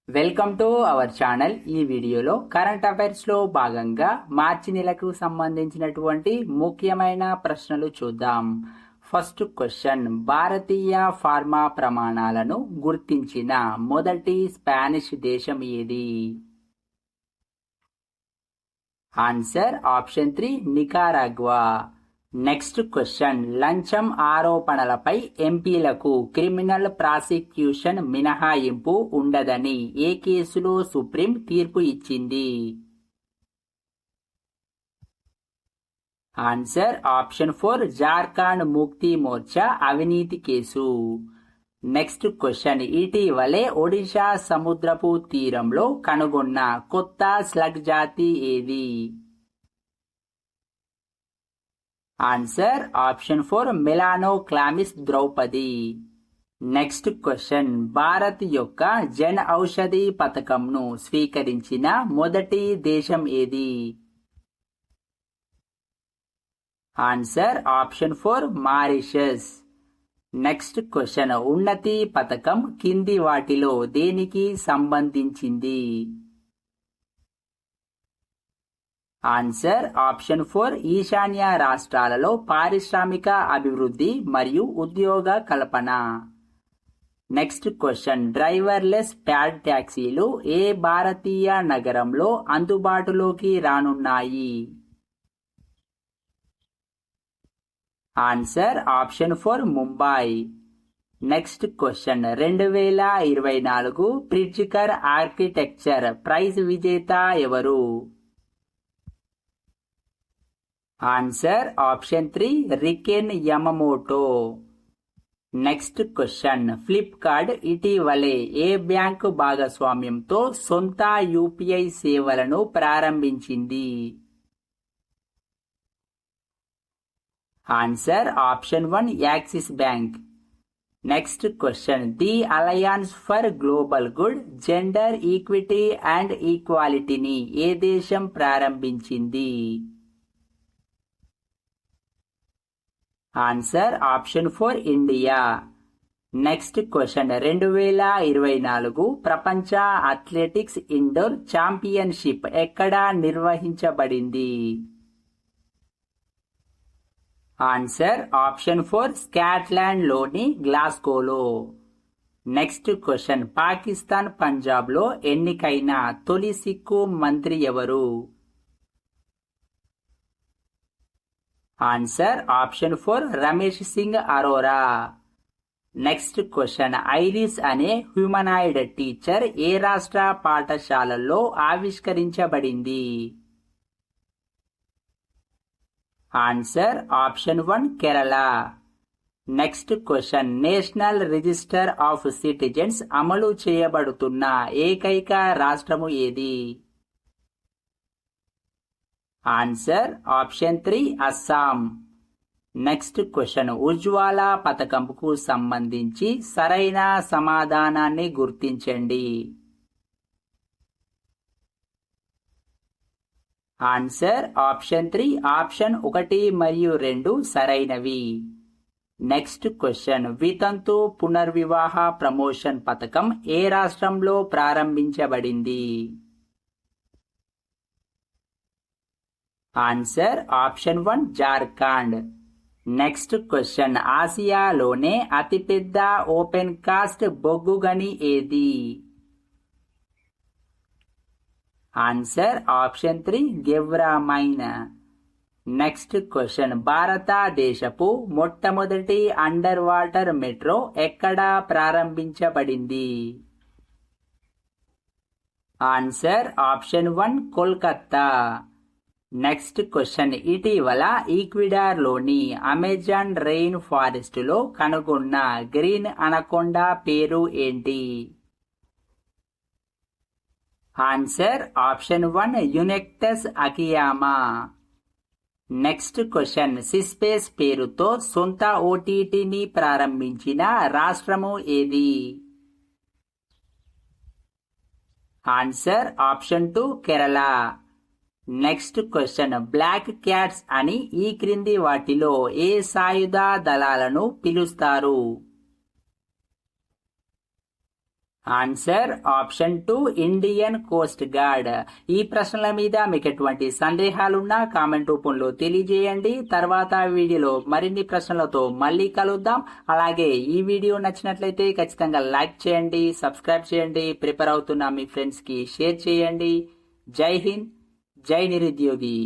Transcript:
Welcome to our channel. ఈ వీడియోలో current affairs లో భాగంగా మార్చి నెలకు సంబంధించినటువంటి ముఖ్యమైన ప్రశ్నలు చూద్దాం. ఫస్ట్ క్వశ్చన్, భారతీయ ఫార్మా ప్రమాణాలను గుర్తించిన మొదటి స్పానిష్ దేశం ఏది? Answer option 3 నికారాగ్వా. నెక్స్ట్ క్వశ్చన్, లంచం ఆరోపణలపై ఎంపీలకు క్రిమినల్ ప్రాసిక్యూషన్ మినహాయింపు ఉండదని ఏ కేసులో సుప్రీం తీర్పు ఇచ్చింది? ఆన్సర్ ఆప్షన్ 4 జార్ఖండ్ ముక్తి మోర్చా అవినీతి కేసు. నెక్స్ట్ క్వశ్చన్, ఇటీవలే ఒడిషా సముద్రపు తీరంలో కనుగొన్న కొత్త స్లగ్ జాతి ఏది? Answer option 4 Melanochlamys Droupadi. Next question, Bharat యొక్క జన్ ఔషధి పథకంను స్వీకరించిన మొదటి దేశం ఏది? Answer option 4 Mauritius. Next question, Unnati పథకం కింది వాటిలో దేనికి సంబంధించింది? ఆన్సర్ ఆప్షన్ 4 ఈశాన్య రాష్ట్రాలలో పారిశ్రామిక అభివృద్ధి మరియు ఉద్యోగ కల్పన. నెక్స్ట్ క్వశ్చన్, డ్రైవర్లెస్ ప్యాడ్ ట్యాక్సీలు ఏ భారతీయ నగరంలో అందుబాటులోకి రానున్నాయి? Answer option 4 Mumbai. Next question, 2024 Pritzker architecture prize విజేత ఎవరు? Answer option 3 Riken Yamamoto. Next question, Flipkart ఇటీవలే ఏ బ్యాంకు భాగస్వామ్యంతో సొంత యూపీఐ సేవలను ప్రారంభించింది? Answer option 1 Axis Bank. Next question, the alliance for global good gender equity and ఈక్వాలిటీని ఏ దేశం ప్రారంభించింది? Answer option 4 India. Next question, 2024 ప్రపంచ అథ్లెటిక్స్ ఇండోర్ ఛాంపియన్షిప్ ఎక్కడ నిర్వహించబడింది? ఆన్సర్ ఆప్షన్ 4 స్కాట్లాండ్ లోని గ్లాస్గోలో. నెక్స్ట్ క్వశ్చన్, పాకిస్తాన్ పంజాబ్ లో ఎన్నికైన తొలి సిక్కు మంత్రి ఎవరు? Answer option 4 Ramesh Singh Arora. Next question, Iris అనే హ్యూమనాయిడ్ టీచర్ ఏ రాష్ట్ర పాఠశాలల్లో ఆవిష్కరించబడింది? Answer option 1 Kerala. Next question, national register of citizens అమలు చేయబడుతున్న ఏకైక రాష్ట్రము ఏది? Answer option 3 Assam. Next question, Ujjwala పథకంకు సంబంధించి సరైన సమాధానాన్ని గుర్తించండి. ఆన్సర్ ఆప్షన్ 3 ఆప్షన్ 1 మరియు 2 సరైనవి. నెక్స్ట్ క్వశ్చన్, వితంతు పునర్వివాహ ప్రమోషన్ పథకం ఏ రాష్ట్రంలో ప్రారంభించబడింది? Answer option 1 Jharkhand. Next question, ఆసియాలోనే అతిపెద్ద ఓపెన్ కాస్ట్ బొగ్గు గని ఏది? Answer option 3 Gevra mine. Next question, భారతదేశపు మొట్టమొదటి అండర్ వాటర్ మెట్రో ఎక్కడ ప్రారంభించబడింది? Answer option 1 Kolkata. Next question, ఇటీవల ఈక్వెడార్ లోని అమెజాన్ రెయిన్ ఫారెస్ట్ లో కనుగొన్న గ్రీన్ అనకొండా పేరు ఏంటి? Answer option 1 Eunectes Akiyama. Next question, CSpace పేరుతో సొంత ఓటీటీని ప్రారంభించిన రాష్ట్రము ఏది? Answer option 2 Kerala. Next question, black cats అని ఈ క్రింది వాటిలో ఏ సాయుధ దళాలను పిలుస్తారు? Answer option 2 Indian coast guard. ఈ ప్రశ్నల మీద మీకు ఎటువంటి సందేహాలున్నా కామెంట్ రూపంలో తెలియజేయండి. తర్వాత వీడియోలో మరిన్ని ప్రశ్నలతో మళ్ళీ కలుద్దాం. అలాగే ఈ వీడియో నచ్చినట్లయితే ఖచ్చితంగా లైక్ చేయండి, సబ్స్క్రైబ్ చేయండి, ప్రిపేర్ అవుతున్న మీ ఫ్రెండ్స్ కి షేర్ చేయండి. జై హింద్, జై నిరుద్యోగి.